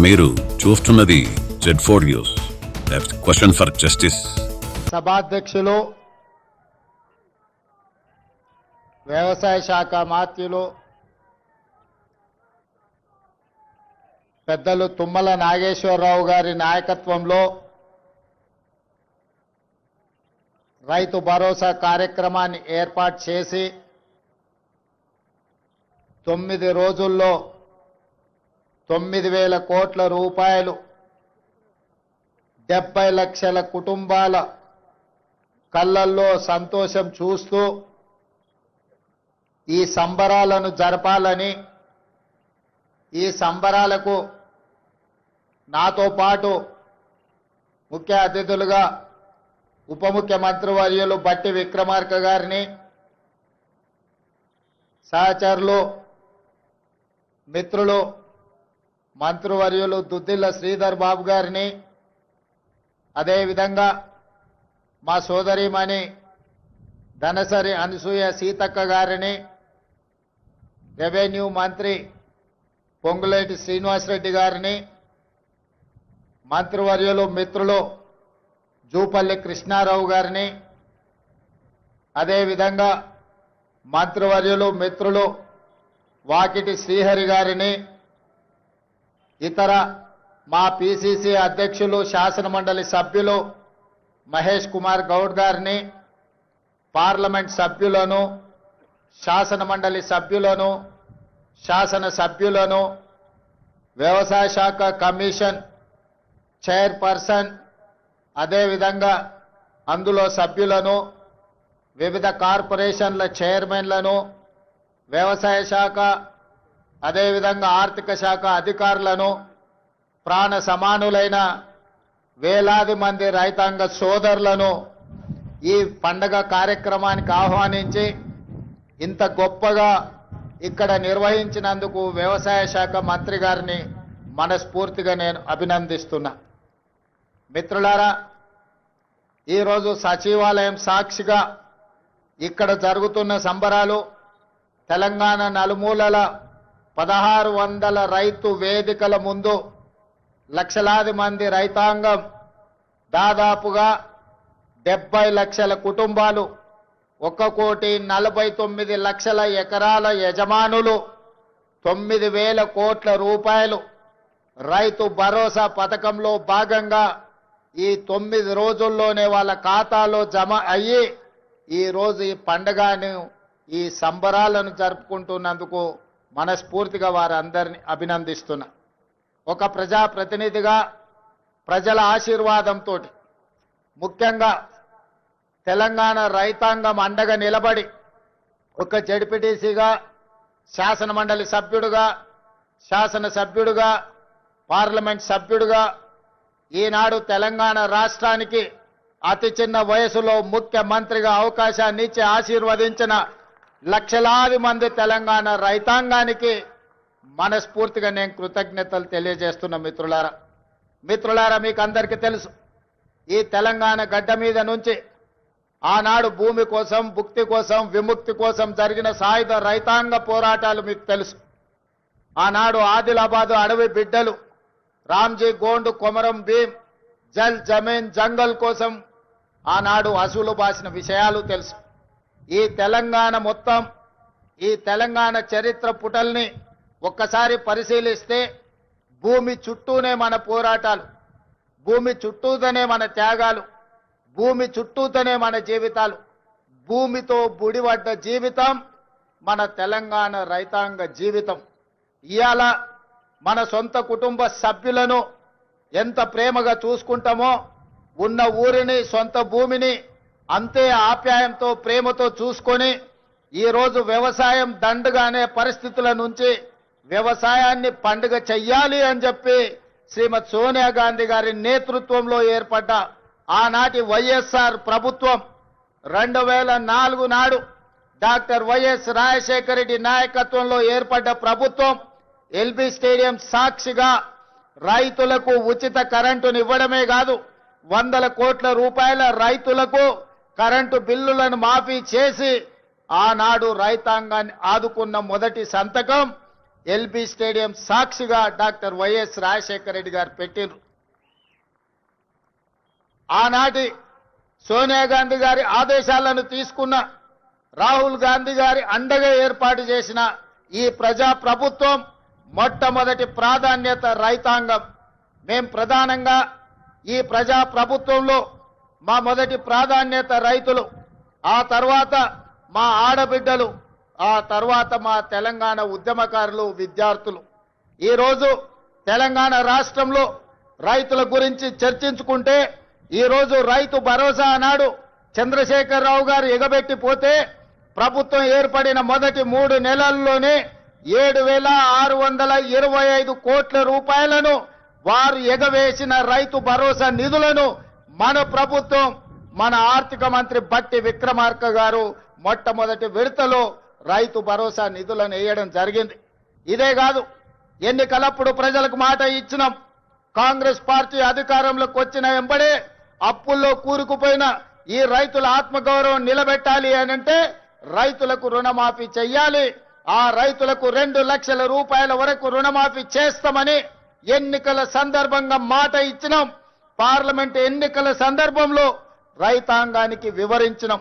మీరు చూస్తున్నది Z4 news. Question for justice. సభాధ్యక్షులు, వ్యవసాయ శాఖ మాత్యులు పెద్దలు తుమ్మల నాగేశ్వరరావు గారి నాయకత్వంలో రైతు భరోసా కార్యక్రమాన్ని ఏర్పాటు చేసి 9 రోజుల్లో 9,000 కోట్ల రూపాయలు 70 లక్షల కుటుంబాల కళ్ళల్లో సంతోషం చూస్తూ ఈ సంబరాలను జరపాలని, ఈ సంబరాలకు నాతో పాటు ముఖ్య అతిథులుగా ఉప ముఖ్యమంత్రి వర్యులు బట్టి విక్రమార్క గారిని, సహచరులు మిత్రులు మంత్రివర్యులు దుద్దిల్ల శ్రీధర్ బాబు గారిని, అదేవిధంగా మా సోదరిమణి ధనసరి అనసూయ సీతక్క గారిని, రెవెన్యూ మంత్రి పొంగులేటి శ్రీనివాసరెడ్డి గారిని, మంత్రివర్యులు మిత్రులు జూపల్లి కృష్ణారావు గారిని, అదేవిధంగా మంత్రివర్యులు మిత్రులు వాకిటి శ్రీహరి గారిని, ఇతర మా పిసిసి అధ్యక్షులు శాసనమండలి సభ్యులు మహేష్ కుమార్ గౌడ్ గారిని, పార్లమెంట్ సభ్యులను, శాసనమండలి సభ్యులను, శాసనసభ్యులను, వ్యవసాయ శాఖ కమిషన్ చైర్పర్సన్, అదేవిధంగా అందులో సభ్యులను, వివిధ కార్పొరేషన్ల చైర్మన్లను, వ్యవసాయ శాఖ అదేవిధంగా ఆర్థిక శాఖ అధికారులను, ప్రాణ సమానులైన వేలాది మంది రైతాంగ సోదరులను ఈ పండగ కార్యక్రమానికి ఆహ్వానించి ఇంత గొప్పగా ఇక్కడ నిర్వహించినందుకు వ్యవసాయ శాఖ మంత్రి గారిని మనస్ఫూర్తిగా నేను అభినందిస్తున్నా. మిత్రులారా, ఈరోజు సచివాలయం సాక్షిగా ఇక్కడ జరుగుతున్న సంబరాలు తెలంగాణ నలుమూలల 1600 రైతు వేదికల ముందు లక్షలాది మంది రైతాంగం, దాదాపుగా 70 లక్షల కుటుంబాలు, 1,49,00,000 ఎకరాల యజమానులు 9,000 కోట్ల రూపాయలు రైతు భరోసా పథకంలో భాగంగా ఈ 9 రోజుల్లోనే వాళ్ళ ఖాతాలో జమ అయ్యి ఈరోజు ఈ పండుగను, ఈ సంబరాలను జరుపుకుంటున్నందుకు మనస్ఫూర్తిగా వారందరినీ అభినందిస్తున్నా. ఒక ప్రజాప్రతినిధిగా ప్రజల ఆశీర్వాదంతో ముఖ్యంగా తెలంగాణ రైతాంగం అండగా నిలబడి ఒక జడ్పీటీసీగా, శాసనమండలి సభ్యుడుగా, శాసనసభ్యుడుగా, పార్లమెంట్ సభ్యుడుగా ఈనాడు తెలంగాణ రాష్ట్రానికి అతి చిన్న వయసులో ముఖ్యమంత్రిగా అవకాశాన్ని ఇచ్చి ఆశీర్వదించిన లక్షలాది మంది తెలంగాణ రైతాంగానికి మనస్ఫూర్తిగా నేను కృతజ్ఞతలు తెలియజేస్తున్న మిత్రులారా, మీకు అందరికీ తెలుసు, ఈ తెలంగాణ గడ్డ మీద నుంచి ఆనాడు భూమి కోసం, భుక్తి కోసం, విముక్తి కోసం జరిగిన సాయుధ రైతాంగ పోరాటాలు మీకు తెలుసు. ఆనాడు ఆదిలాబాదు అడవి బిడ్డలు రామ్జీ గోండు, కొమరం భీం, జల్ జమీన్ జంగల్ కోసం ఆనాడు అసూలు బాసిన విషయాలు తెలుసు. ఈ తెలంగాణ మొత్తం, ఈ తెలంగాణ చరిత్ర పుటల్ని ఒక్కసారి పరిశీలిస్తే భూమి చుట్టూనే మన పోరాటాలు, భూమి చుట్టూతోనే మన త్యాగాలు, భూమి చుట్టూతోనే మన జీవితాలు, భూమితో బుడిపడ్డ జీవితం మన తెలంగాణ రైతాంగ జీవితం. ఇవాళ మన సొంత కుటుంబ సభ్యులను ఎంత ప్రేమగా చూసుకుంటామో, ఉన్న ఊరిని, సొంత భూమిని అంతే ఆప్యాయంతో, ప్రేమతో చూసుకొని ఈరోజు వ్యవసాయం దండుగానే పరిస్థితుల నుంచి వ్యవసాయాన్ని పండుగ చెయ్యాలి అని చెప్పి శ్రీమతి సోనియా గాంధీ గారి నేతృత్వంలో ఏర్పడ్డ ఆనాటి వైఎస్ఆర్ ప్రభుత్వం 2004 నాడు డాక్టర్ వైఎస్ రాజశేఖర రెడ్డి నాయకత్వంలో ఏర్పడ్డ ప్రభుత్వం ఎల్బీ స్టేడియం సాక్షిగా రైతులకు ఉచిత కరెంటును ఇవ్వడమే కాదు, 100 కోట్ల రూపాయల రైతులకు కరెంటు బిల్లులను మాఫీ చేసి ఆనాడు రైతాంగాన్ని ఆదుకున్న మొదటి సంతకం ఎల్బీ స్టేడియం సాక్షిగా డాక్టర్ వైఎస్ రాజశేఖర రెడ్డి గారు పెట్టిండ్రు. ఆనాటి సోనియా గాంధీ గారి ఆదేశాలను తీసుకున్న రాహుల్ గాంధీ గారి అండగా ఏర్పాటు చేసిన ఈ ప్రజా ప్రభుత్వం మొట్టమొదటి ప్రాధాన్యత రైతాంగం. మేం ప్రధానంగా ఈ ప్రజా ప్రభుత్వంలో మా మొదటి ప్రాధాన్యత రైతులు, ఆ తర్వాత మా ఆడబిడ్డలు, ఆ తర్వాత మా తెలంగాణ ఉద్యమకారులు, విద్యార్థులు. ఈరోజు తెలంగాణ రాష్ట్రంలో రైతుల గురించి చర్చించుకుంటే ఈరోజు రైతు భరోసా అన్నాడు చంద్రశేఖరరావు గారు ఎగబెట్టిపోతే ప్రభుత్వం ఏర్పడిన మొదటి 3 నెలల్లోనే 7,625 కోట్ల రూపాయలను వారు ఎగవేసిన రైతు భరోసా నిధులను మన ప్రభుత్వం, మన ఆర్థిక మంత్రి బట్టి విక్రమార్క గారు మొట్టమొదటి విడతలో రైతు భరోసా నిధులను వేయడం జరిగింది. ఇదే కాదు, ఎన్నికలప్పుడు ప్రజలకు మాట ఇచ్చినాం. కాంగ్రెస్ పార్టీ అధికారంలోకి వచ్చిన వెంబడే అప్పుల్లో కూరుకుపోయిన ఈ రైతుల ఆత్మగౌరవం నిలబెట్టాలి అనంటే రైతులకు రుణమాఫీ చెయ్యాలి. ఆ రైతులకు 2 లక్షల రూపాయల వరకు రుణమాఫీ చేస్తామని ఎన్నికల సందర్భంగా మాట ఇచ్చినాం. పార్లమెంట్ ఎన్నికల సందర్భంలో రైతాంగానికి వివరించినాం.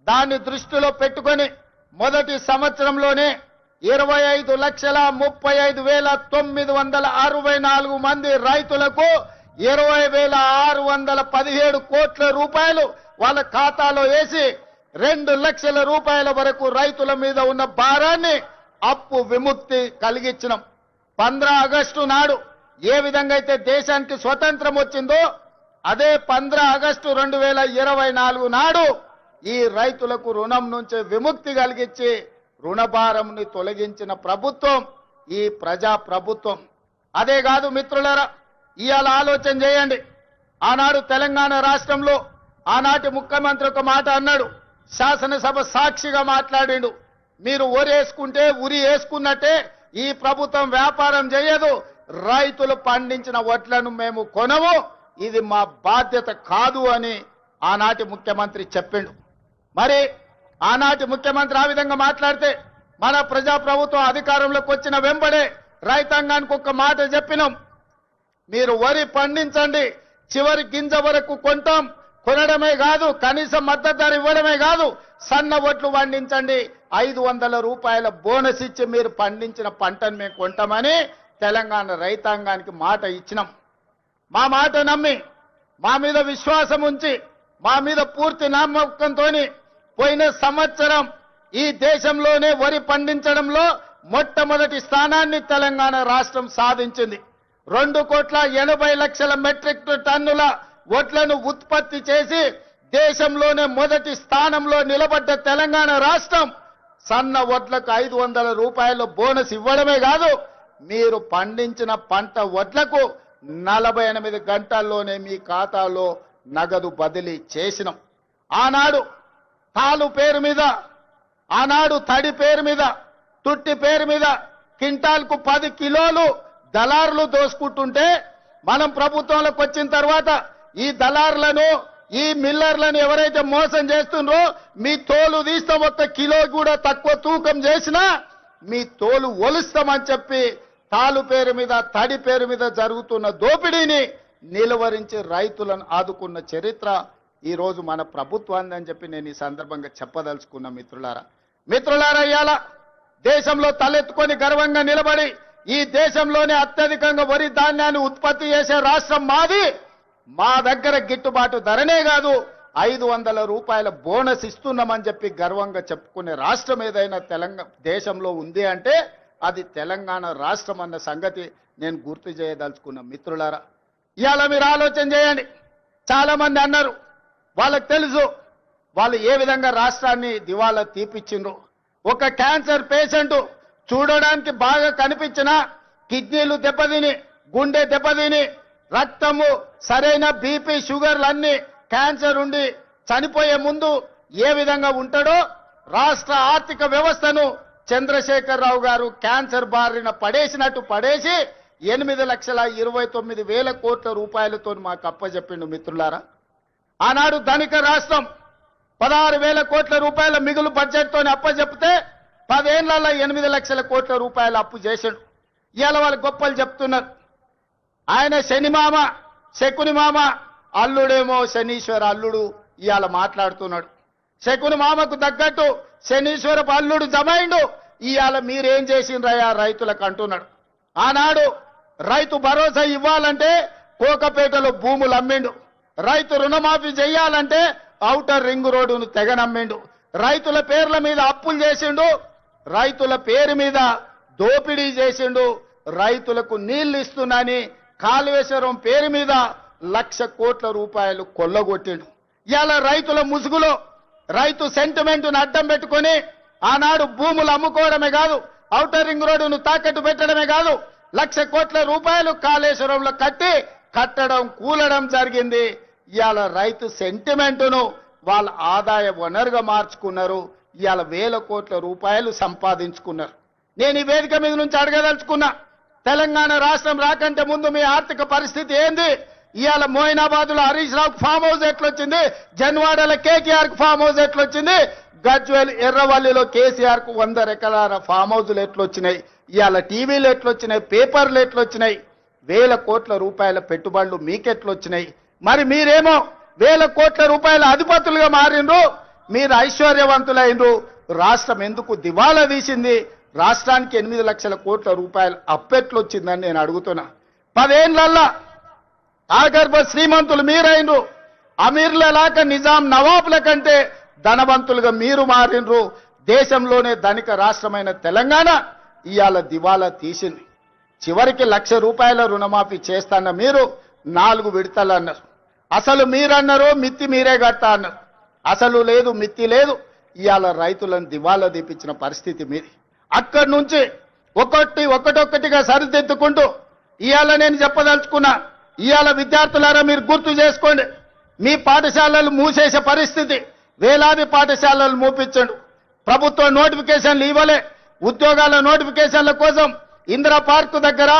దాన్ని దృష్టిలో పెట్టుకొని మొదటి సంవత్సరంలోనే 25,35,964 మంది రైతులకు 20,617 కోట్ల రూపాయలు వాళ్ళ ఖాతాలో వేసి 2 లక్షల రూపాయల వరకు రైతుల మీద ఉన్న భారాన్ని అప్పు విముక్తి కలిగించినాం. 15 ఆగస్టు నాడు ఏ విధంగా అయితే దేశానికి స్వతంత్రం వచ్చిందో అదే 15 ఆగస్టు 2024 నాడు ఈ రైతులకు రుణం నుంచి విముక్తి కలిగించి రుణభారంని తొలగించిన ప్రభుత్వం ఈ ప్రజా ప్రభుత్వం. అదే కాదు మిత్రులారా, ఇవాళ ఆలోచన చేయండి. ఆనాడు తెలంగాణ రాష్ట్రంలో ఆనాటి ముఖ్యమంత్రి ఒక మాట అన్నాడు, శాసనసభ సాక్షిగా మాట్లాడిండు. మీరు ఒరేసుకుంటే ఉరి వేసుకున్నట్టే ఈ ప్రభుత్వం వ్యాపారం చేయదు, రైతులు పండించిన వడ్లను మేము కొనము, ఇది మా బాధ్యత కాదు అని ఆనాటి ముఖ్యమంత్రి చెప్పిండు. మరి ఆనాటి ముఖ్యమంత్రి ఆ విధంగా మాట్లాడితే మన ప్రజా ప్రభుత్వం అధికారంలోకి వచ్చిన వెంబడే రైతాంగానికి ఒక మాట చెప్పినాం, మీరు వరి పండించండి, చివరి గింజ వరకు కొంటాం, కొనడమే కాదు కనీసం మద్దతు ధర ఇవ్వడమే కాదు, సన్న వడ్లు పండించండి, 500 రూపాయల బోనస్ ఇచ్చి మీరు పండించిన పంటను మేము కొంటామని తెలంగాణ రైతాంగానికి మాట ఇచ్చినాం. మా మాట నమ్మి, మా మీద విశ్వాసం ఉంచి, మా మీద పూర్తి నమ్మకంతో పోయిన సంవత్సరం ఈ దేశంలోనే వరి పండించడంలో మొట్టమొదటి స్థానాన్ని తెలంగాణ రాష్ట్రం సాధించింది. 2,80,00,000 మెట్రిక్ టన్నుల వడ్లను ఉత్పత్తి చేసి దేశంలోనే మొదటి స్థానంలో నిలబడ్డ తెలంగాణ రాష్ట్రం సన్న వడ్లకు 500 రూపాయల బోనస్ ఇవ్వడమే కాదు, మీరు పండించిన పంట వడ్లకు 48 గంటల్లోనే మీ ఖాతాలో నగదు బదిలీ చేసినాం. ఆనాడు తాలు పేరు మీద, ఆనాడు తడి పేరు మీద, తుట్టి పేరు మీద క్వింటాల్కు 10 కిలోలు దళారులు దోసుకుంటుంటే మనం ప్రభుత్వంలోకి వచ్చిన తర్వాత ఈ దళారులను, ఈ మిల్లర్లను ఎవరైతే మోసం చేస్తుండ్రో మీ తోలు తీస్తాం, 1 కిలో కూడా తక్కువ తూకం చేసినా మీ తోలు ఒలుస్తామని చెప్పి తాలు పేరు మీద, తడి పేరు మీద జరుగుతున్న దోపిడీని నిలువరించి రైతులను ఆదుకున్న చరిత్ర ఈ రోజు మన ప్రభుత్వాన్ని అని చెప్పి నేను ఈ సందర్భంగా చెప్పదలుచుకున్న మిత్రులారా, ఇవాళ దేశంలో తలెత్తుకొని గర్వంగా నిలబడి ఈ దేశంలోనే అత్యధికంగా వరి ధాన్యాన్ని ఉత్పత్తి చేసే రాష్ట్రం మాది. మా దగ్గర గిట్టుబాటు ధరనే కాదు 500 రూపాయల బోనస్ ఇస్తున్నామని చెప్పి గర్వంగా చెప్పుకునే రాష్ట్రం ఏదైనా తెలంగాణ దేశంలో ఉంది అంటే అది తెలంగాణ రాష్ట్రం అన్న సంగతి నేను గుర్తు చేయదలుచుకున్న మిత్రులారా. ఇవాళ మీరు ఆలోచన చేయండి. చాలా మంది అన్నారు, వాళ్ళకి తెలుసు వాళ్ళు ఏ విధంగా రాష్ట్రాన్ని దివాలా తీపిచ్చిండ్రు. ఒక క్యాన్సర్ పేషెంట్ చూడడానికి బాగా కనిపించినా కిడ్నీలు దెబ్బతిని, గుండె దెబ్బతిని, రక్తము సరైన బీపీ షుగర్లన్నీ క్యాన్సర్ ఉండి చనిపోయే ముందు ఏ విధంగా ఉంటాడో రాష్ట్ర ఆర్థిక వ్యవస్థను చంద్రశేఖరరావు గారు క్యాన్సర్ బారిన పడేసినట్టు పడేసి 8,29,000 కోట్ల రూపాయలతో మాకు అప్పచెప్పిండు మిత్రులారా. ఆనాడు ధనిక రాష్ట్రం 16,000 కోట్ల రూపాయల మిగులు బడ్జెట్తో అప్పచెప్తే 10 ఏళ్లలో 8 లక్షల కోట్ల రూపాయలు అప్పు చేశాడు. ఇవాళ వాళ్ళు గొప్పలు చెప్తున్నారు. ఆయన శని మామ, శకుని మామ, అల్లుడేమో శనీశ్వర అల్లుడు ఇవాళ మాట్లాడుతున్నాడు. శకుని మామకు తగ్గట్టు శనీశ్వరపు అల్లుడు జమైండు. ఇవాళ మీరేం చేసిండ్రయ్యా రైతులకు అంటున్నాడు. ఆనాడు రైతు భరోసా ఇవ్వాలంటే కోకపేటలో భూములు అమ్మిండు. రైతు రుణమాఫీ చేయాలంటే ఔటర్ రింగ్ రోడ్డును తెగనమ్మిండు. రైతుల పేర్ల మీద అప్పులు చేసిండు. రైతుల పేరు మీద దోపిడీ చేసిండు. రైతులకు నీళ్లు ఇస్తున్నాని కాళేశ్వరం పేరు మీద 1,00,000 కోట్ల రూపాయలు కొల్లగొట్టిండు. ఇవాళ రైతుల ముసుగులో రైతు సెంటిమెంట్ను అడ్డం పెట్టుకొని ఆనాడు భూములు అమ్ముకోవడమే కాదు, ఔటర్ రింగ్ రోడ్డును తాకట్టు పెట్టడమే కాదు, 1,00,000 కోట్ల రూపాయలు కాళేశ్వరంలో కట్టడం కూలడం జరిగింది. ఇవాళ రైతు సెంటిమెంటును వాళ్ళ ఆదాయ వనరుగా మార్చుకున్నారు. ఇవాళ 1,000 కోట్ల రూపాయలు సంపాదించుకున్నారు. నేను ఈ వేదిక మీద నుంచి అడగదలుచుకున్నా, తెలంగాణ రాష్ట్రం రాకంటే ముందు మీ ఆర్థిక పరిస్థితి ఏంది? ఇవాళ మోయినాబాద్లో హరీష్ రావుకు ఫామ్ హౌస్ ఎట్లొచ్చింది? జన్వాడలో కేటీఆర్ కు ఫామ్ హౌస్ ఎట్లొచ్చింది? గజ్వేల్ ఎర్రవల్లిలో కేసీఆర్ కు 100 ఎకరాల ఫామ్ హౌజులు ఎట్లొచ్చినాయి? ఇవాళ టీవీలు ఎట్లొచ్చినాయి? పేపర్లు ఎట్లొచ్చినాయి? 1,000 కోట్ల రూపాయల పెట్టుబడులు మీకెట్లొచ్చినాయి? మరి మీరేమో 1,000 కోట్ల రూపాయల అధిపతులుగా మారిండ్రు, మీరు ఐశ్వర్యవంతులైనరు. రాష్ట్రం ఎందుకు దివాలా తీసింది? రాష్ట్రానికి 8 లక్షల కోట్ల రూపాయలు అప్పెట్లొచ్చిందని నేను అడుగుతున్నా. 10 ఏళ్లల్లా ఆగర్భ శ్రీమంతులు మీరైనరు. అమీర్ల లాక నిజాం నవాబుల కంటే ధనవంతులుగా మీరు మారినరు. దేశంలోనే ధనిక రాష్ట్రమైన తెలంగాణ ఇవాళ దివాలా తీసింది. చివరికి 1,00,000 రూపాయల రుణమాఫీ చేస్తాన్న మీరు 4 విడతలు అన్నారు. అసలు మీరన్నారు మిత్తి మీరే కడతా అన్నారు. అసలు లేదు మిత్తి లేదు. ఇవాళ రైతులను దివాలా తీపించిన పరిస్థితి మీది. అక్కడి నుంచి ఒక్కొక్కటిగా సరిదిద్దుకుంటూ ఇవాళ నేను చెప్పదలుచుకున్నా. ఇవాళ విద్యార్థులారా మీరు గుర్తు చేసుకోండి, మీ పాఠశాలలు మూసేసే పరిస్థితి. వేలాది పాఠశాలలు మూపించండు. ప్రభుత్వ నోటిఫికేషన్లు ఇవ్వలే. ఉద్యోగాల నోటిఫికేషన్ల కోసం ఇందిరా పార్క్ దగ్గర,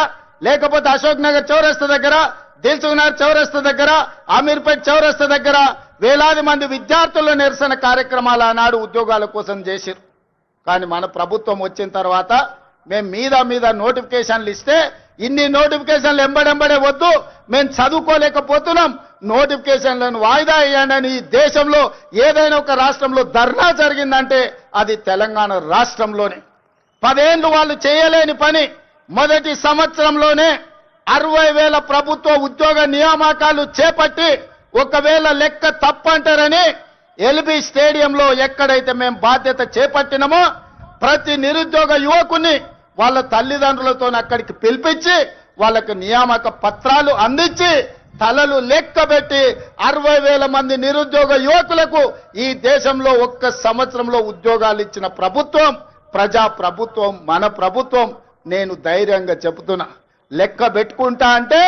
లేకపోతే అశోక్ నగర్ చౌరస్తా దగ్గర, దిల్సుఖ్నగర్ చౌరస్తా దగ్గర, అమీర్పేట్ చౌరస్తా దగ్గర వేలాది మంది విద్యార్థుల నిరసన కార్యక్రమాలు ఆనాడు ఉద్యోగాల కోసం చేశారు. కానీ మన ప్రభుత్వం వచ్చిన తర్వాత మేము మీద నోటిఫికేషన్లు ఇస్తే ఇన్ని నోటిఫికేషన్లు ఎంబడెంబడే వద్దు, మేము చదువుకోలేకపోతున్నాం, నోటిఫికేషన్లను వాయిదా వేయండి. ఈ దేశంలో ఏదైనా ఒక రాష్ట్రంలో ధర్నా జరిగిందంటే అది తెలంగాణ రాష్ట్రంలోనే. 10 ఏళ్లు వాళ్ళు చేయలేని పని మొదటి సంవత్సరంలోనే 60,000 ప్రభుత్వ ఉద్యోగ నియామకాలు చేపట్టి, ఒకవేళ లెక్క తప్పంటారని ఎల్బీ స్టేడియంలో ఎక్కడైతే మేము బాధ్యత చేపట్టినామో ప్రతి నిరుద్యోగ యువకుని వాళ్ళ తల్లిదండ్రులతో అక్కడికి పిలిపించి వాళ్ళకు నియామక పత్రాలు అందించి తలలు లెక్కబెట్టి 60,000 మంది నిరుద్యోగ యువకులకు ఈ దేశంలో ఒక్క సంవత్సరంలో ఉద్యోగాలు ఇచ్చిన ప్రభుత్వం ప్రజా ప్రభుత్వం, మన ప్రభుత్వం. నేను ధైర్యంగా చెబుతున్నా, లెక్క పెట్టుకుంటా అంటే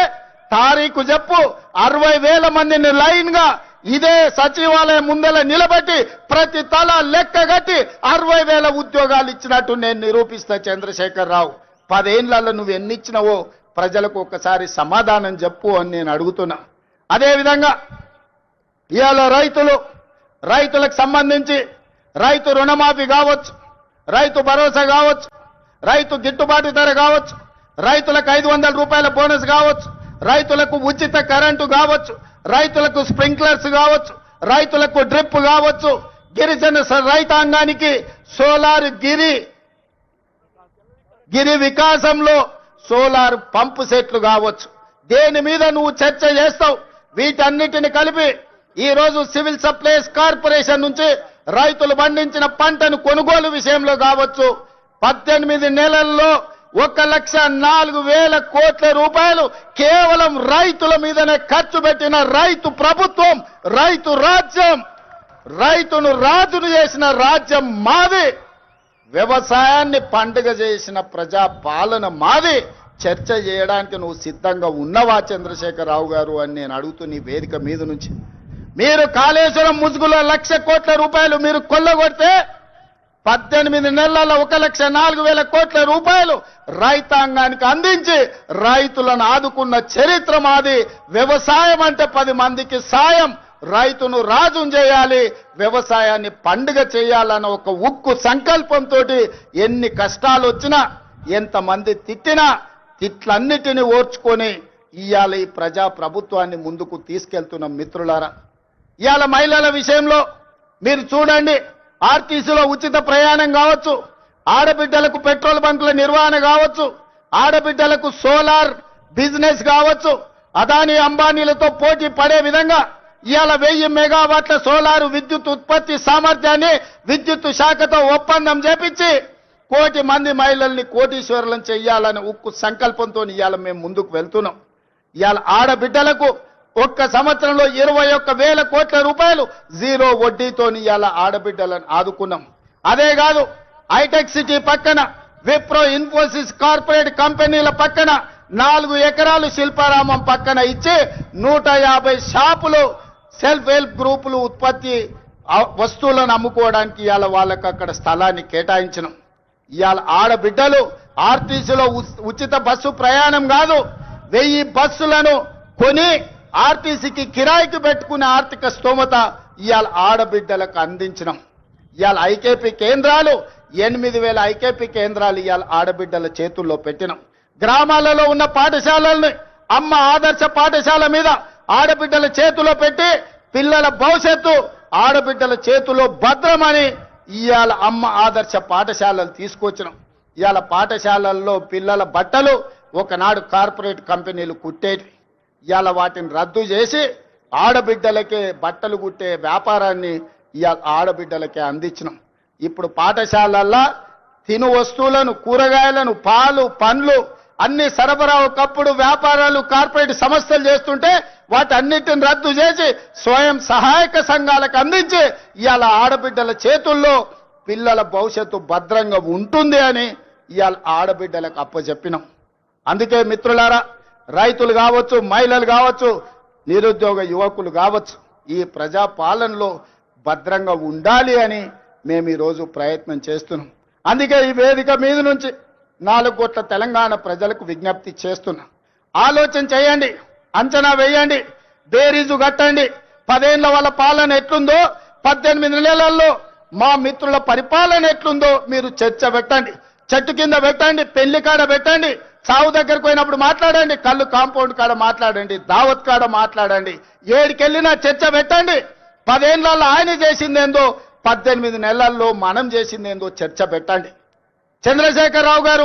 తారీఖు చెప్పు, 60,000 మందిని లైన్ గా ఇదే సచివాలయం ముందల నిలబెట్టి ప్రతి తల లెక్క కట్టి 60,000 ఉద్యోగాలు ఇచ్చినట్టు నేను నిరూపిస్తా. చంద్రశేఖర్ రావు, 10 ఏళ్లలో నువ్వు ఎన్ని ఇచ్చినావో ప్రజలకు ఒకసారి సమాధానం చెప్పు అని నేను అడుగుతున్నా. అదేవిధంగా ఇవాళ రైతులకు సంబంధించి రైతు రుణమాఫీ కావచ్చు, రైతు భరోసా కావచ్చు, రైతు గిట్టుబాటు ధర కావచ్చు, రైతులకు 500 రూపాయల బోనస్ కావచ్చు, రైతులకు ఉచిత కరెంటు కావచ్చు, రైతులకు స్ప్రింక్లర్స్ కావచ్చు, రైతులకు డ్రిప్ కావచ్చు, గిరిజన రైతాంగానికి సోలార్ గిరి వికాసంలో సోలార్ పంపు సెట్లు కావచ్చు. దేని మీద నువ్వు చర్చ చేస్తావు? వీటన్నిటిని కలిపి ఈ రోజు సివిల్ సప్లైస్ కార్పొరేషన్ నుంచి రైతులు పండించిన పంటను కొనుగోలు విషయంలో కావచ్చు 18 నెలల్లో 1,04,000 కోట్ల రూపాయలు కేవలం రైతుల మీదనే ఖర్చు పెట్టిన రైతు ప్రభుత్వం, రైతు రాజ్యం, రైతును రాజును చేసిన రాజ్యం మాది, వ్యవసాయాన్ని పండుగ చేసిన ప్రజా పాలన మాది. చర్చ చేయడానికి నువ్వు సిద్ధంగా ఉన్నవా చంద్రశేఖర్ రావు గారు అని నేను అడుగుతూ నీ వేదిక మీద నుంచి. మీరు కాళేశ్వరం ముసుగులో 1,00,000 కోట్ల రూపాయలు మీరు కొల్లగొడితే 18 నెలల్లో 1,04,000 కోట్ల రూపాయలు రైతాంగానికి అందించి రైతులను ఆదుకున్న చరిత్ర మాది. వ్యవసాయం అంటే 10 మందికి సాయం, రైతును రాజును చేయాలి, వ్యవసాయాన్ని పండుగ చేయాలన్న ఒక ఉక్కు సంకల్పంతో ఎన్ని కష్టాలు వచ్చినా, ఎంతమంది తిట్టినా తిట్లన్నిటినీ ఓర్చుకొని ఇవాళ ఈ ప్రజా ప్రభుత్వాన్ని ముందుకు తీసుకెళ్తున్న మిత్రులారా, ఇవాళ మహిళల విషయంలో మీరు చూడండి, ఆర్టీసీలో ఉచిత ప్రయాణం కావచ్చు, ఆడబిడ్డలకు పెట్రోల్ బంకుల నిర్వహణ కావచ్చు, ఆడబిడ్డలకు సోలార్ బిజినెస్ కావచ్చు, అదానీ అంబానీలతో పోటీ పడే విధంగా ఇవాళ 1000 మెగావాట్ల సోలారు విద్యుత్ ఉత్పత్తి సామర్థ్యాన్ని విద్యుత్ శాఖతో ఒప్పందం చేపించి 1 కోటి మంది మహిళల్ని కోటీశ్వరులను చెయ్యాలని ఉక్కు సంకల్పంతో ఇవాళ మేము ముందుకు వెళ్తున్నాం. ఇవాళ ఆడబిడ్డలకు ఒక్క సంవత్సరంలో 21,000 కోట్ల రూపాయలు జీరో వడ్డీతో ఇవాళ ఆడబిడ్డలను ఆదుకున్నాం. అదే కాదు, హైటెక్ సిటీ పక్కన విప్రో ఇన్ఫోసిస్ కార్పొరేట్ కంపెనీల పక్కన 4 ఎకరాలు శిల్పారామం పక్కన ఇచ్చి 150 షాపులు సెల్ఫ్ హెల్ప్ గ్రూపులు ఉత్పత్తి వస్తువులను అమ్ముకోవడానికి ఇవాళ వాళ్ళకి అక్కడ స్థలాన్ని కేటాయించినాం. ఇవాళ ఆడబిడ్డలు ఆర్టీసీలో ఉచిత బస్సు ప్రయాణం కాదు, 1000 బస్సులను కొని ఆర్టీసీకి కిరాయికి పెట్టుకునే ఆర్థిక స్తోమత ఇవాళ ఆడబిడ్డలకు అందించినాం. ఇవాళ ఐకేపీ కేంద్రాలు 8,000 ఐకేపీ కేంద్రాలు ఇవాళ ఆడబిడ్డల చేతుల్లో పెట్టినాం. గ్రామాలలో ఉన్న పాఠశాలల్ని అమ్మ ఆదర్శ పాఠశాల మీద ఆడబిడ్డల చేతిలో పెట్టి పిల్లల భవిష్యత్తు ఆడబిడ్డల చేతిలో భద్రమని ఇవాళ అమ్మ ఆదర్శ పాఠశాలలు తీసుకొచ్చినాం. ఇవాళ పాఠశాలల్లో పిల్లల బట్టలు ఒకనాడు కార్పొరేట్ కంపెనీలు కుట్టేవి, ఇవాళ వాటిని రద్దు చేసి ఆడబిడ్డలకే బట్టలు కుట్టే వ్యాపారాన్ని ఇవాళ ఆడబిడ్డలకే అందించినాం. ఇప్పుడు పాఠశాలల్లో తిను వస్తువులను, కూరగాయలను, పాలు, పండ్లు అన్ని సరఫరా ఒకప్పుడు వ్యాపారాలు కార్పొరేట్ సంస్థలు చేస్తుంటే వాటన్నిటిని రద్దు చేసి స్వయం సహాయక సంఘాలకు అందించి ఇవాళ ఆడబిడ్డల చేతుల్లో పిల్లల భవిష్యత్తు భద్రంగా ఉంటుంది అని ఇవాళ ఆడబిడ్డలకు అప్పచెప్పినాం. అందుకే మిత్రులారా, రైతులు కావచ్చు, మహిళలు కావచ్చు, నిరుద్యోగ యువకులు కావచ్చు, ఈ ప్రజా పాలనలో భద్రంగా ఉండాలి అని మేము ఈరోజు ప్రయత్నం చేస్తున్నాం. అందుకే ఈ వేదిక మీద నుంచి 4 కోట్ల తెలంగాణ ప్రజలకు విజ్ఞప్తి చేస్తున్నాం. ఆలోచన చేయండి, అంచనా వేయండి, బేరీజు కట్టండి. 10 ఏళ్ల వాళ్ళ పాలన ఎట్లుందో, 18 నెలల్లో మా మిత్రుల పరిపాలన ఎట్లుందో మీరు చర్చ పెట్టండి. చెట్టు కింద పెట్టండి, పెళ్లి కాడ పెట్టండి, చావు దగ్గరకు పోయినప్పుడు మాట్లాడండి, కళ్ళు కాంపౌండ్ కాడ మాట్లాడండి, దావత్ కాడ మాట్లాడండి, ఏడికెళ్ళినా చర్చ పెట్టండి. 10 ఏళ్లలో ఆయన చేసిందేందో, 18 నెలల్లో మనం చేసిందేందో చర్చ పెట్టండి. చంద్రశేఖరరావు గారు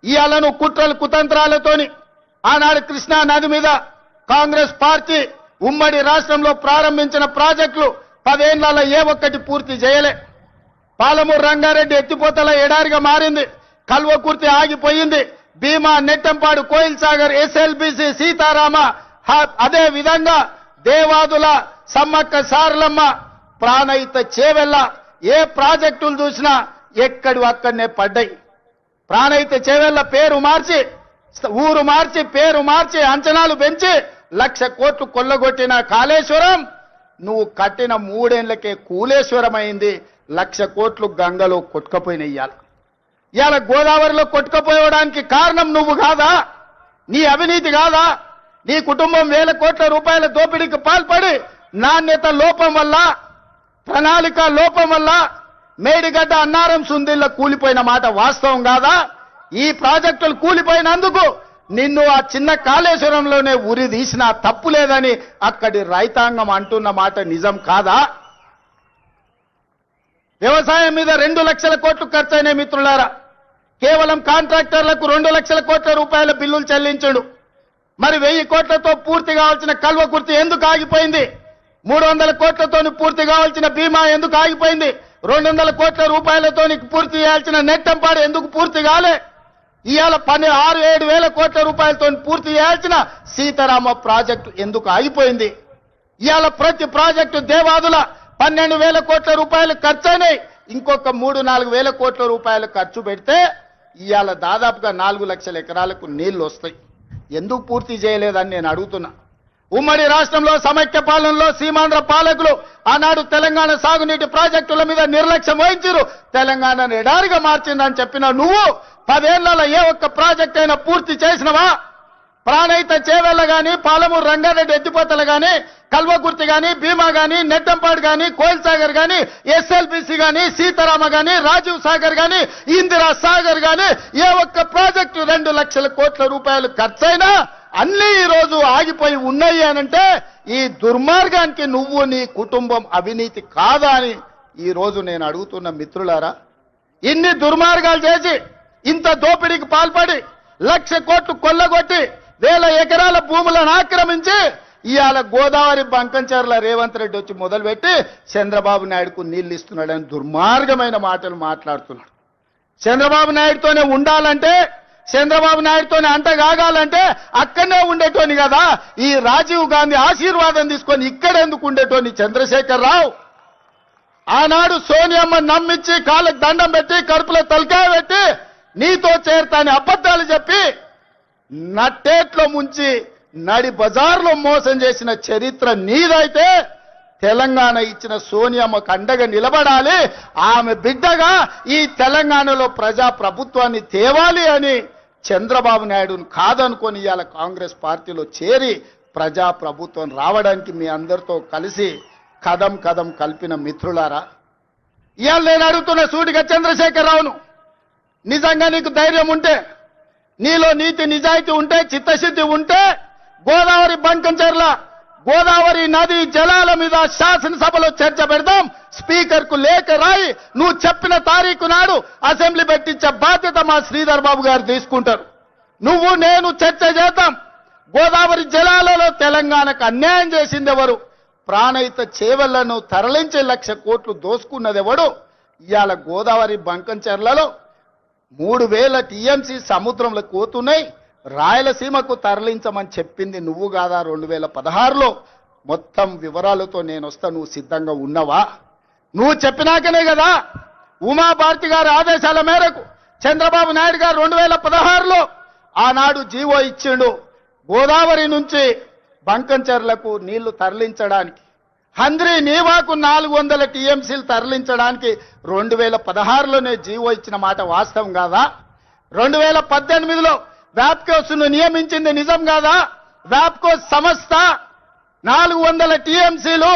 ఇవాళను కుట్రలు కుతంత్రాలతోని ఆనాడు కృష్ణా నది మీద కాంగ్రెస్ పార్టీ ఉమ్మడి రాష్ట్రంలో ప్రారంభించిన ప్రాజెక్టులు 10 ఏళ్లలో ఏ ఒక్కటి పూర్తి చేయలే. పాలమూరు రంగారెడ్డి ఎత్తిపోతల ఎడారిగా మారింది, కల్వకుర్తి ఆగిపోయింది, భీమా, నెట్టంపాడు, కోయిల్ సాగర్, ఎస్ఎల్బిసి, సీతారామ, అదే విధంగా దేవాదుల, సమ్మక్క సారలమ్మ, ప్రాణహిత చేవెళ్ళ, ఏ ప్రాజెక్టులు చూసినా ఎక్కడి అక్కడనే పడ్డాయి. ప్రాణహిత చేవెళ్ళ పేరు మార్చి, ఊరు మార్చి, పేరు మార్చి, అంచనాలు పెంచి 1,00,000 కోట్లు కొల్లగొట్టిన కాళేశ్వరం నువ్వు కట్టిన 3 ఏళ్లకే కూలేశ్వరం అయింది. 1,00,000 కోట్లు గంగలో కొట్టుకపోయినాయి. ఇవాళ గోదావరిలో కొట్టుకపోవడానికి కారణం నువ్వు కాదా? నీ అవినీతి కాదా? నీ కుటుంబం 1,000 కోట్ల రూపాయల దోపిడీకి పాల్పడి నాణ్యత లోపం వల్ల, ప్రణాళిక లోపం వల్ల మేడిగడ్డ, అన్నారం, సుందిళ్ళ కూలిపోయిన మాట వాస్తవం కాదా? ఈ ప్రాజెక్టులు కూలిపోయినందుకు నిన్ను ఆ చిన్న కాళేశ్వరంలోనే ఉరి తీసినా తప్పు లేదని అక్కడి రైతాంగం అంటున్న మాట నిజం కాదా? వ్యవసాయం మీద 2 లక్షల కోట్లు ఖర్చయినాయి మిత్రులారా. కేవలం కాంట్రాక్టర్లకు 2 లక్షల కోట్ల రూపాయల బిల్లులు చెల్లించాడు. మరి 1000 కోట్లతో పూర్తి కావాల్సిన కల్వకుర్తి ఎందుకు ఆగిపోయింది? 300 కోట్లతో పూర్తి కావాల్సిన భీమా ఎందుకు ఆగిపోయింది? 200 కోట్ల రూపాయలతో పూర్తి చేయాల్సిన నెట్టంపాడు ఎందుకు పూర్తి కాలే? ఇవాళ 6-7 వేల కోట్ల రూపాయలతో పూర్తి చేయాల్సిన సీతారామ ప్రాజెక్టు ఎందుకు ఆగిపోయింది? ఇవాళ ప్రతి ప్రాజెక్టు దేవాదుల 12,000 కోట్ల రూపాయలు ఖర్చయినాయి. ఇంకొక 3-4 వేల కోట్ల రూపాయలు ఖర్చు పెడితే ఇవాళ దాదాపుగా 4 లక్షల ఎకరాలకు నీళ్లు వస్తాయి. ఎందుకు పూర్తి చేయలేదని నేను అడుగుతున్నా. ఉమ్మడి రాష్ట్రంలో సమైక్య పాలనలో సీమాంధ్ర పాలకులు ఆనాడు తెలంగాణ సాగునీటి ప్రాజెక్టుల మీద నిర్లక్ష్యం వహించారు, తెలంగాణను ఎడారిగా మార్చిందని చెప్పిన నువ్వు 10 ఏళ్లలో ఏ ఒక్క ప్రాజెక్ట్ అయినా పూర్తి చేసినవా? ప్రాణహిత చేవెళ్ళ గాని, పాలమూరు రంగారెడ్డి ఎత్తిపోతలు గాని, కల్వకుర్తి గాని, భీమా గాని, నెట్టంపాడు గాని, కోయిల్ సాగర్ గాని, ఎస్ఎల్బిసి గాని, సీతారామ గాని, రాజీవ్ సాగర్ గాని, ఇందిరా సాగర్ గాని, ఏ ఒక్క ప్రాజెక్టు 2 లక్షల కోట్ల రూపాయలు ఖర్చైనా అన్ని ఈ రోజు ఆగిపోయి ఉన్నాయి అనంటే ఈ దుర్మార్గానికి నువ్వు నీ కుటుంబం అవినీతి కాదా అని ఈ రోజు నేను అడుగుతున్న మిత్రులారా. ఇన్ని దుర్మార్గాలు చేసి, ఇంత దోపిడీకి పాల్పడి, 1,00,000 కోట్లు కొల్లగొట్టి, 1,000 ఎకరాల భూములను ఆక్రమించి ఇవాళ గోదావరి బంకంచెర్ల రేవంత్ రెడ్డి వచ్చి మొదలుపెట్టి చంద్రబాబు నాయుడుకు నీళ్లు ఇస్తున్నాడని దుర్మార్గమైన మాటలు మాట్లాడుతున్నాడు. చంద్రబాబు నాయుడుతోనే ఉండాలంటే, చంద్రబాబు నాయుడుతోనే అంటగాగాలంటే అక్కడనే ఉండేటోని కదా. ఈ రాజీవ్ గాంధీ ఆశీర్వాదం తీసుకొని ఇక్కడెందుకు ఉండేటోని చంద్రశేఖర్ రావు? ఆనాడు సోనియమ్మ నమ్మించి కాళ్ళకు దండం పెట్టి కడుపులో తలకాయ పెట్టి నీతో చేరతాని అబద్ధాలు చెప్పి నట్టేట్లో ముంచి నడి బజార్లో మోసం చేసిన చరిత్ర నీదైతే తెలంగాణ ఇచ్చిన సోనియమ్మకు అండగా నిలబడాలి. ఆమె బిడ్డగా ఈ తెలంగాణలో ప్రజా ప్రభుత్వాన్ని తేవాలి అని చంద్రబాబు నాయుడును కాదనుకొని ఇవాళ కాంగ్రెస్ పార్టీలో చేరి ప్రజా ప్రభుత్వం రావడానికి మీ అందరితో కలిసి కదం కదం కలిపిన మిత్రులారా, ఇవాళ నేను అడుగుతున్న సూటిగా చంద్రశేఖర్ రావును, నిజంగా నీకు ధైర్యం ఉంటే, నీలో నీతి నిజాయితీ ఉంటే, చిత్తశుద్ధి ఉంటే గోదావరి బంకంచెర్ల గోదావరి నది జలాల మీద శాసనసభలో చర్చ పెడదాం. స్పీకర్ కు లేఖ రాయి నువ్వు చెప్పిన తారీఖు నాడు అసెంబ్లీ పెట్టించే బాధ్యత మా శ్రీధర్ బాబు గారు తీసుకుంటారు. నువ్వు నేను చర్చ చేద్దాం. గోదావరి జలాలలో తెలంగాణకు అన్యాయం చేసింది ఎవరు? ప్రాణహిత చేవళ్లను తరలించే 1,00,000 కోట్లు దోసుకున్నది ఎవడు? ఇవాళ గోదావరి బంకంచెర్లలో 3,000 టీఎంసీ సముద్రంలో పోతున్నాయి. రాయలసీమకు తరలించమని చెప్పింది నువ్వు కాదా? 2016లో మొత్తం వివరాలతో నేను వస్తా. నువ్వు సిద్ధంగా ఉన్నవా? నువ్వు చెప్పినాకనే కదా ఉమాభారతి గారి ఆదేశాల మేరకు చంద్రబాబు నాయుడు గారు 2016లో ఆనాడు జీవో ఇచ్చిండు. గోదావరి నుంచి బంకంచెర్లకు నీళ్లు తరలించడానికి, హంద్రీ నీవాకు 400 టీఎంసీలు తరలించడానికి 2016లోనే జీవో ఇచ్చిన మాట వాస్తవం కాదా? 2018లో వ్యాప్కోస్ను నియమించింది నిజం కాదా? వ్యాప్కోస్ సంస్థ 400 టీఎంసీలు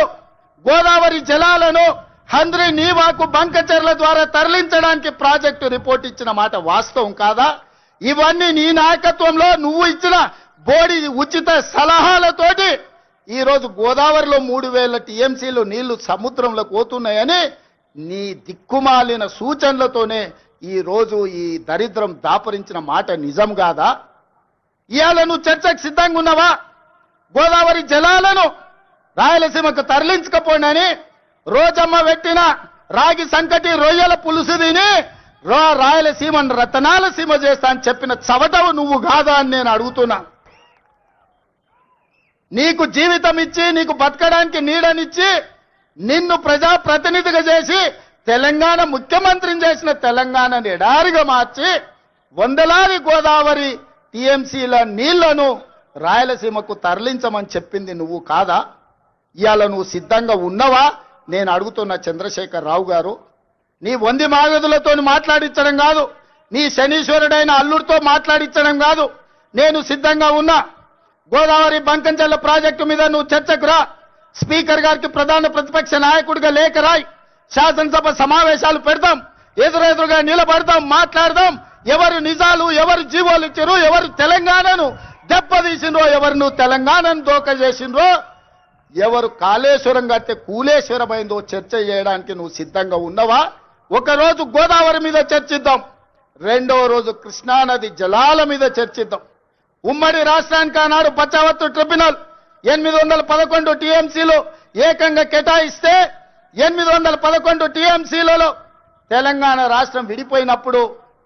గోదావరి జలాలను హంద్రీ నీవాకు బంకచెర్ల ద్వారా తరలించడానికి ప్రాజెక్టు రిపోర్ట్ ఇచ్చిన మాట వాస్తవం కాదా? ఇవన్నీ నీ నాయకత్వంలో నువ్వు ఇచ్చిన బోడి ఉచిత సలహాలతోటి ఈరోజు గోదావరిలో 3,000 టీఎంసీలు నీళ్లు సముద్రంలో పోతున్నాయని నీ దిక్కుమాలిన సూచనలతోనే ఈ రోజు ఈ దరిద్రం దాపరించిన మాట నిజం కాదా? ఇవాళ నువ్వు చర్చకు సిద్ధంగా ఉన్నావా? గోదావరి జలాలను రాయలసీమకు తరలించకపోయినని రోజమ్మ పెట్టిన రాగి సంకటి రొయ్యల పులుసు తిని రాయలసీమను రతనాల సీమ చేస్తా అని చెప్పిన చవటవు నువ్వు కాదా అని నేను అడుగుతున్నా. నీకు జీవితం ఇచ్చి, నీకు బతకడానికి నీడనిచ్చి, నిన్ను ప్రజాప్రతినిధిగా చేసి తెలంగాణ ముఖ్యమంత్రిని చేసిన తెలంగాణని ఎడారిగా మార్చి వందలాది గోదావరి టీఎంసీల నీళ్లను రాయలసీమకు తరలించమని చెప్పింది నువ్వు కాదా? ఇవాళ నువ్వు సిద్ధంగా ఉన్నవా నేను అడుగుతున్న చంద్రశేఖర్ రావు గారు. నీ వంది మాగదులతో మాట్లాడించడం కాదు, నీ శనీశ్వరుడైన అల్లుడితో మాట్లాడించడం కాదు. నేను సిద్ధంగా ఉన్నా. గోదావరి బంకంచెర్ల ప్రాజెక్టు మీద నువ్వు చర్చకు రా. స్పీకర్ గారికి ప్రధాన ప్రతిపక్ష నాయకుడిగా లేఖ రాయి. శాసనసభ సమావేశాలు పెడతాం, ఎదురెదురుగా నిలబడతాం, మాట్లాడదాం. ఎవరు నిజాలు, ఎవరు జీవోలు ఇచ్చారు, ఎవరు తెలంగాణను దెబ్బతీసిండ్రో, ఎవరు నువ్వు తెలంగాణను దోక చేసిండ్రో, ఎవరు కాళేశ్వరం కడితే కూలేశ్వరమైందో చర్చ చేయడానికి నువ్వు సిద్ధంగా ఉన్నవా? ఒకరోజు గోదావరి మీద చర్చిద్దాం, రెండవ రోజు కృష్ణానది జలాల మీద చర్చిద్దాం. ఉమ్మడి రాష్ట్రానికి ఆనాడు బచావత్తు ట్రిబ్యునల్ 811 టీఎంసీలు ఏకంగా కేటాయిస్తే 811 టీఎంసీలలో తెలంగాణ రాష్ట్రం విడిపోయినప్పుడు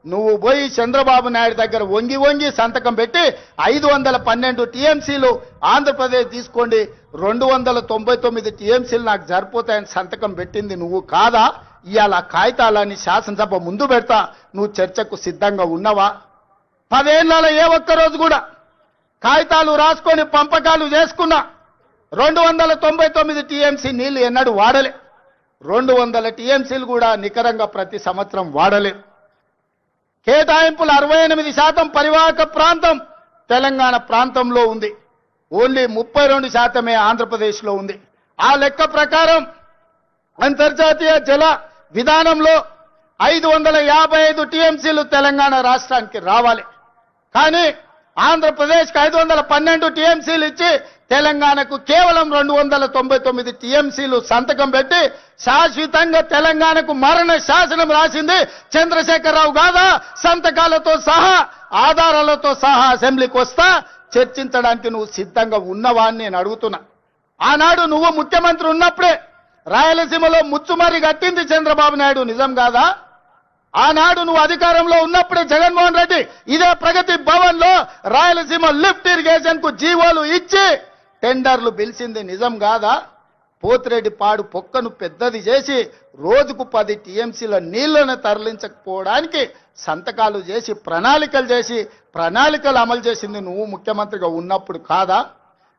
నువ్వు పోయి చంద్రబాబు నాయుడు దగ్గర వంగి వంగి సంతకం పెట్టి 512 టీఎంసీలు ఆంధ్రప్రదేశ్ తీసుకోండి, 299 టీఎంసీలు నాకు సరిపోతాయని సంతకం పెట్టింది నువ్వు కాదా? ఇవాళ కాగితాలని శాసనసభ ముందు పెడతా. నువ్వు చర్చకు సిద్ధంగా ఉన్నవా? 10 ఏళ్లలో ఏ ఒక్కరోజు కూడా కాగితాలు రాసుకొని పంపకాలు చేసుకున్నా 299 టీఎంసీ నీళ్లు ఎన్నడూ వాడలే. 200 టీఎంసీలు కూడా నికరంగా ప్రతి సంవత్సరం వాడలే. కేటాయింపులు 68% పరివాహక ప్రాంతం తెలంగాణ ప్రాంతంలో ఉంది. ఓన్లీ 32% ఆంధ్రప్రదేశ్లో ఉంది. ఆ లెక్క ప్రకారం అంతర్జాతీయ జల విధానంలో 555 టీఎంసీలు తెలంగాణ రాష్ట్రానికి రావాలి. కానీ ఆంధ్రప్రదేశ్కి 512 టీఎంసీలు ఇచ్చి తెలంగాణకు కేవలం 299 టీఎంసీలు సంతకం పెట్టి శాశ్వతంగా తెలంగాణకు మరణ శాసనం రాసింది చంద్రశేఖరరావు కాదా? సంతకాలతో సహా ఆధారాలతో సహా అసెంబ్లీకి వస్తా, చర్చించడానికి నువ్వు సిద్ధంగా ఉన్నవా అని నేను అడుగుతున్నా. ఆనాడు నువ్వు ముఖ్యమంత్రి ఉన్నప్పుడే రాయలసీమలో ముచ్చుమరి కట్టింది చంద్రబాబు నాయుడు, నిజం కాదా? ఆనాడు నువ్వు అధికారంలో ఉన్నప్పుడే జగన్మోహన్ రెడ్డి ఇదే ప్రగతి భవన్ లో రాయలసీమ లిఫ్ట్ ఇరిగేషన్ కు జీవోలు ఇచ్చి టెండర్లు పిలిచింది, నిజం కాదా? పోతిరెడ్డి పాడు పొక్కను పెద్దది చేసి రోజుకు 10 టీఎంసీల నీళ్లను తరలించకపోవడానికి సంతకాలు చేసి ప్రణాళికలు అమలు చేసింది నువ్వు ముఖ్యమంత్రిగా ఉన్నప్పుడు కాదా?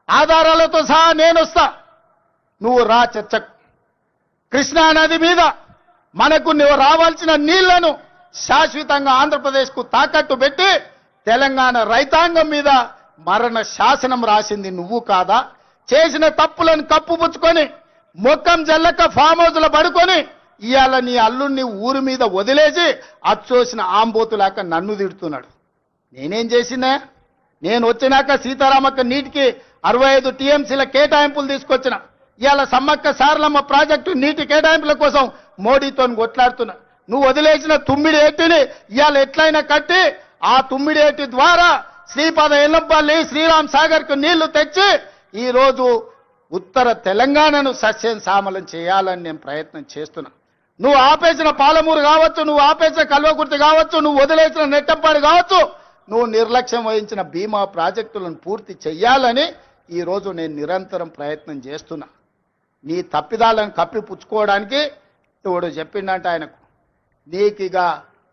ఆధారాలతో సహా నేను వస్తా, నువ్వు రా చర్చకు. కృష్ణా నది మీద మనకు నువ్వు రావాల్సిన నీళ్లను శాశ్వతంగా ఆంధ్రప్రదేశ్కు తాకట్టు పెట్టి తెలంగాణ రైతాంగం మీద మరణ శాసనం రాసింది నువ్వు కాదా? చేసిన తప్పులను కప్పుపుచ్చుకొని మొక్కం జల్లక ఫామ్ హౌస్లో పడుకొని ఇవాళ నీ అల్లుణ్ణి ఊరి మీద వదిలేసి అచ్చోసిన ఆంబోతులాక నన్ను తిడుతున్నాడు. నేనేం చేసినా? నేను వచ్చినాక సీతారామక్క నీటికి 65 టీఎంసీల కేటాయింపులు తీసుకొచ్చిన. ఇవాళ సమ్మక్క సారలమ్మ ప్రాజెక్టు నీటి కేటాయింపుల కోసం మోడీతో కొట్లాడుతున్నా. నువ్వు వదిలేసిన తుమ్మిడి ఏటిని ఇవాళ ఎట్లయినా కట్టి ఆ తుమ్మిడి ఏటి ద్వారా శ్రీపాద ఎల్లంపల్లి శ్రీరామ్ సాగర్ కు నీళ్లు తెచ్చి ఈ రోజు ఉత్తర తెలంగాణను సస్యం సామలం చేయాలని నేను ప్రయత్నం చేస్తున్నా. నువ్వు ఆపేసిన పాలమూరు కావచ్చు, నువ్వు ఆపేసిన కల్వకుర్తి కావచ్చు, నువ్వు వదిలేసిన నెట్టంపాడు కావచ్చు, నువ్వు నిర్లక్ష్యం వహించిన బీమా ప్రాజెక్టులను పూర్తి చెయ్యాలని ఈ రోజు నేను నిరంతరం ప్రయత్నం చేస్తున్నా. నీ తప్పిదాలను కప్పిపుచ్చుకోవడానికి తోడు చెప్పిండంట ఆయనకు, నీకిగా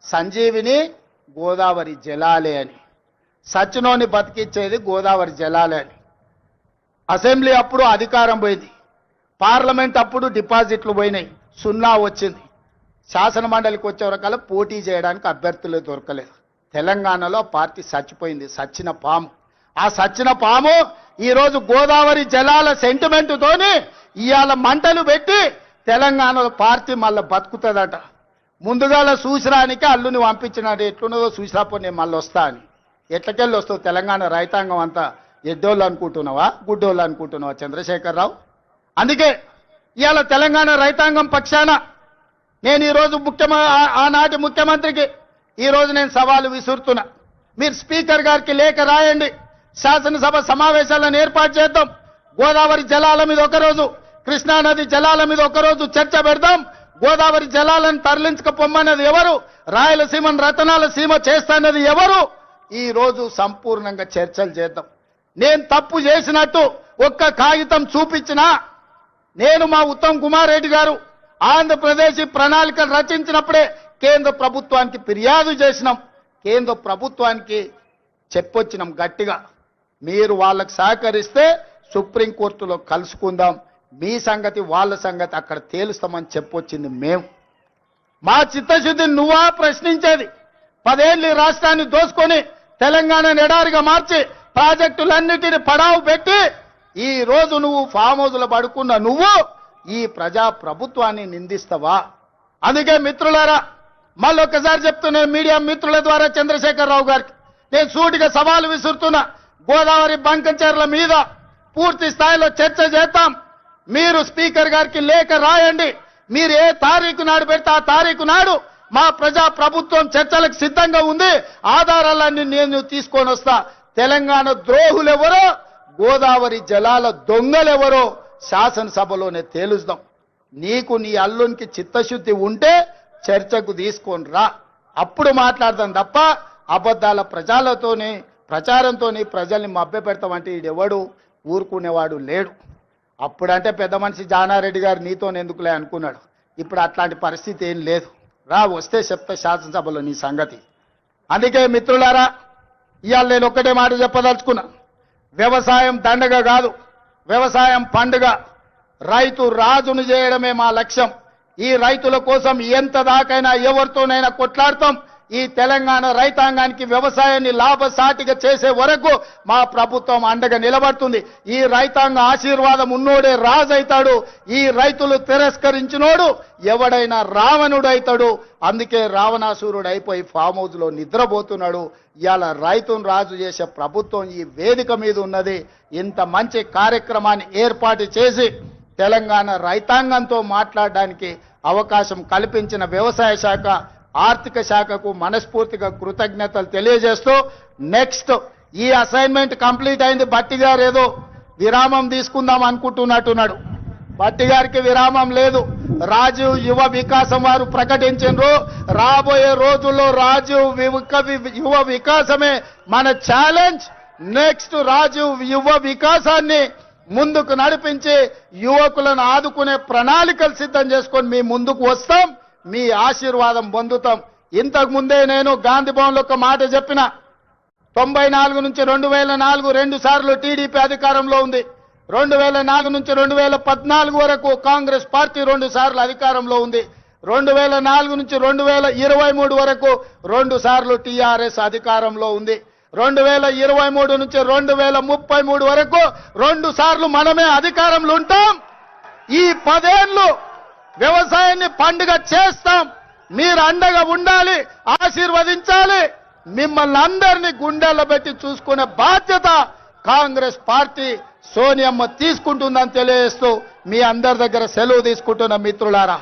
సంజీవిని గోదావరి జలాలే అని, సచ్చినోని బతికిచ్చేది గోదావరి జలాలే అని. అసెంబ్లీ అప్పుడు అధికారం పోయింది, పార్లమెంట్ అప్పుడు డిపాజిట్లు పోయినాయి, 0 వచ్చింది. శాసన మండలికి వచ్చే వరకల్లా పోటీ చేయడానికి అభ్యర్థులు దొరకలేదు. తెలంగాణలో పార్టీ చచ్చిపోయింది, సచ్చిన పాము. ఆ సచ్చిన పాము ఈరోజు గోదావరి జలాల సెంటిమెంటుతోని ఇవాళ మంటలు పెట్టి తెలంగాణలో పార్టీ మళ్ళీ బతుకుతుందట. ముందుగాల చూసిరానికి అల్లుని పంపించినాడు, ఎట్లున్నదో చూసిరాపో నేను మళ్ళీ వస్తా అని. ఎట్లకెళ్ళి వస్తావు? తెలంగాణ రైతాంగం అంతా ఎడ్డోళ్ళు అనుకుంటున్నావా, గుడ్డోళ్ళు అనుకుంటున్నావా చంద్రశేఖరరావు? అందుకే ఇవాళ తెలంగాణ రైతాంగం పక్షాన నేను ఈరోజు ఆనాటి ముఖ్యమంత్రికి ఈరోజు నేను సవాలు విసురుతున్నా. మీరు స్పీకర్ గారికి లేఖ రాయండి, శాసనసభ సమావేశాలను ఏర్పాటు చేద్దాం. గోదావరి జలాల మీద ఒకరోజు, కృష్ణానది జలాల మీద ఒకరోజు చర్చ పెడదాం. గోదావరి జలాలను తరలించకపోమ్మన్నది ఎవరు? రాయలసీమను రతనాల సీమ చేస్తానది ఎవరు? ఈ రోజు సంపూర్ణంగా చర్చలు చేద్దాం. నేను తప్పు చేసినట్టు ఒక్క కాగితం చూపించినా, నేను మా ఉత్తమ్ కుమార్ రెడ్డి గారు ఆంధ్రప్రదేశ్ ప్రణాళికలు రచించినప్పుడే కేంద్ర ప్రభుత్వానికి ఫిర్యాదు చేసినాం, కేంద్ర ప్రభుత్వానికి చెప్పొచ్చినాం గట్టిగా, మీరు వాళ్ళకు సహకరిస్తే సుప్రీంకోర్టులో కలుసుకుందాం, మీ సంగతి వాళ్ళ సంగతి అక్కడ తేలుస్తామని చెప్పొచ్చింది మేము. మా చిత్తశుద్ధిని నువ్వా ప్రశ్నించేది? 10 ఏళ్ళు రాష్ట్రాన్ని దోసుకొని తెలంగాణను ఎడారిగా మార్చి ప్రాజెక్టులన్నిటిని పడావు పెట్టి ఈ రోజు నువ్వు ఫామ్ హౌస్లో పడుకున్న నువ్వు ఈ ప్రజా ప్రభుత్వాన్ని నిందిస్తావా? అందుకే మిత్రులారా, మళ్ళొక్కసారి చెప్తున్నా మీడియా మిత్రుల ద్వారా చంద్రశేఖరరావు గారికి నేను సూటిగా సవాలు విసురుతున్నా. గోదావరి బంకంచెర్ల మీద పూర్తి స్థాయిలో చర్చ చేద్దాం. మీరు స్పీకర్ గారికి లేఖ రాయండి. మీరు ఏ తారీఖు నాడు పెడితే ఆ తారీఖు నాడు మా ప్రజా ప్రభుత్వం చర్చలకు సిద్ధంగా ఉంది. ఆధారాలన్నీ నేను తీసుకొని వస్తా. తెలంగాణ ద్రోహులెవరో, గోదావరి జలాల దొంగలెవరో శాసనసభలోనే తేలుస్తాం. నీకు నీ అల్లునికి చిత్తశుద్ధి ఉంటే చర్చకు తీసుకొని రా, అప్పుడు మాట్లాడదాం తప్ప అబద్ధాల ప్రచారంతోని ప్రజల్ని మభ్యపెడతామంటే ఈడెవడు ఊరుకునేవాడు లేడు. అప్పుడంటే పెద్ద మనిషి జానారెడ్డి గారు నీతో ఎందుకులే అనుకున్నాడు. ఇప్పుడు అట్లాంటి పరిస్థితి ఏం లేదు. రా, వస్తే చెప్తా శాసనసభలో నీ సంగతి. అందుకే మిత్రులారా, ఇవాళ నేను ఒక్కటే మాట చెప్పదలుచుకున్నా. వ్యవసాయం దండగ కాదు, వ్యవసాయం పండుగ. రైతు రాజును చేయడమే మా లక్ష్యం. ఈ రైతుల కోసం ఎంత దాకైనా ఎవరితోనైనా కొట్లాడతాం, ఈ తెలంగాణ రైతాంగానికి వ్యవసాయాన్ని లాభసాటిగా చేసే వరకు మా ప్రభుత్వం అండగా నిలబడుతుంది. ఈ రైతాంగ ఆశీర్వాదం ఉన్నోడే రాజు అవుతాడు. ఈ రైతులు తిరస్కరించినోడు ఎవడైనా రావణుడు అవుతాడు. అందుకే రావణాసురుడు అయిపోయి ఫామ్ హౌస్ లో నిద్రపోతున్నాడు. ఇవాళ రైతును రాజు చేసే ప్రభుత్వం ఈ వేదిక మీద ఉన్నది. ఇంత మంచి కార్యక్రమాన్ని ఏర్పాటు చేసి తెలంగాణ రైతాంగంతో మాట్లాడడానికి అవకాశం కల్పించిన వ్యవసాయ శాఖ, ఆర్థిక శాఖకు మనస్ఫూర్తిగా కృతజ్ఞతలు తెలియజేస్తూ, నెక్స్ట్ ఈ అసైన్మెంట్ కంప్లీట్ అయింది. భట్టి గారు ఏదో విరామం తీసుకుందాం అనుకుంటున్నట్టున్నాడు. భట్టి గారికి విరామం లేదు. రాజీవ్ యువ వికాసం వారు ప్రకటించారు. రాబోయే రోజుల్లో రాజీవ్ యువ వికాసమే మన ఛాలెంజ్. నెక్స్ట్ రాజీవ్ యువ వికాసాన్ని ముందుకు నడిపించి యువకులను ఆదుకునే ప్రణాళికలు సిద్ధం చేసుకొని మీ ముందుకు వస్తాం. మీ ఆశీర్వాదం పొందుతాం. ఇంతకు ముందే నేను గాంధీ భవన్లో ఒక మాట చెప్పిన. 94 నుంచి 2004 2 సార్లు టీడీపీ అధికారంలో ఉంది. 2004 నుంచి 2014 వరకు కాంగ్రెస్ పార్టీ 2 సార్లు అధికారంలో ఉంది. 2004 నుంచి 2023 వరకు 2 సార్లు టీఆర్ఎస్ అధికారంలో ఉంది. 2023 నుంచి 2033 వరకు 2 సార్లు మనమే అధికారంలో ఉంటాం. ఈ 10 ఏళ్లు వ్యవసాయాన్ని పండుగ చేస్తాం. మీరు అండగా ఉండాలి, ఆశీర్వదించాలి. మిమ్మల్ని అందరినీ గుండెల్లో పెట్టి చూసుకునే బాధ్యత కాంగ్రెస్ పార్టీ సోనియమ్మ తీసుకుంటుందని తెలియజేస్తూ మీ అందరి దగ్గర సెలవు తీసుకుంటున్న మిత్రులారా.